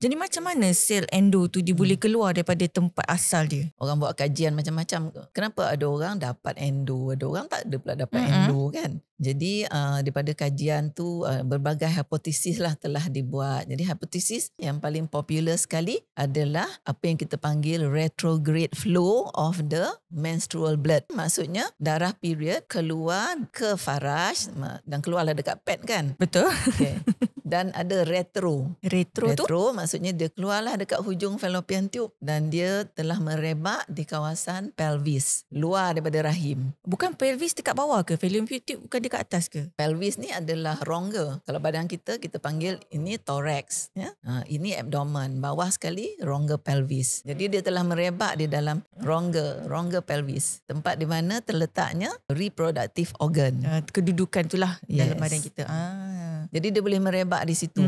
Jadi macam mana sel endo tu dia boleh keluar daripada tempat asal dia? Orang buat kajian macam-macam. Kenapa ada orang dapat endo, ada orang tak ada pula dapat endo kan. Jadi daripada kajian tu berbagai hipotesis lah telah dibuat. Jadi hipotesis yang paling popular sekali adalah apa yang kita panggil retrograde flow of the menstrual blood. Maksudnya darah period keluar ke faraj dan keluarlah dekat pad kan. Betul. Okay. Dan ada retro. Retro tu? Retro maksudnya dia keluarlah dekat hujung fallopian tube dan dia telah merebak di kawasan pelvis, luar daripada rahim. Bukan pelvis dekat bawah ke? Fallopian tube bukan dekat atas ke? Pelvis ni adalah rongga. Kalau badan kita panggil ini thorax. Ya? Ini abdomen. Bawah sekali rongga pelvis. Jadi dia telah merebak di dalam rongga pelvis. Tempat di mana terletaknya reproductive organ. Kedudukan itulah dalam badan kita. Jadi dia boleh merebak di situ.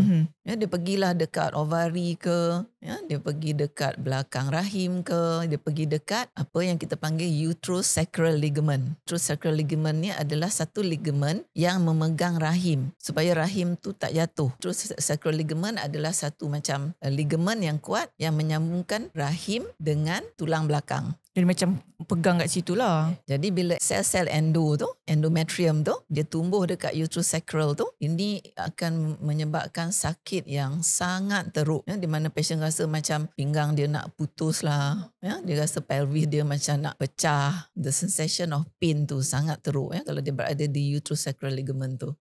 Ya, dia pergilah dekat ovari ke, ya, dia pergi dekat belakang rahim ke, dia pergi dekat apa yang kita panggil uterosacral ligament. Uterosacral ligament ni adalah satu ligament yang memegang rahim supaya rahim tu tak jatuh. Uterosacral ligament adalah satu macam ligament yang kuat yang menyambungkan rahim dengan tulang belakang. Jadi macam pegang kat situ lah. Jadi bila sel-sel endo tu, endometrium tu, dia tumbuh dekat uterosacral tu, ini akan menyebabkan sakit yang sangat teruk. Ya, di mana pasien rasa macam pinggang dia nak putus lah. Ya, dia rasa pelvis dia macam nak pecah. The sensation of pain tu sangat teruk ya, kalau dia berada di uterosacral ligament tu.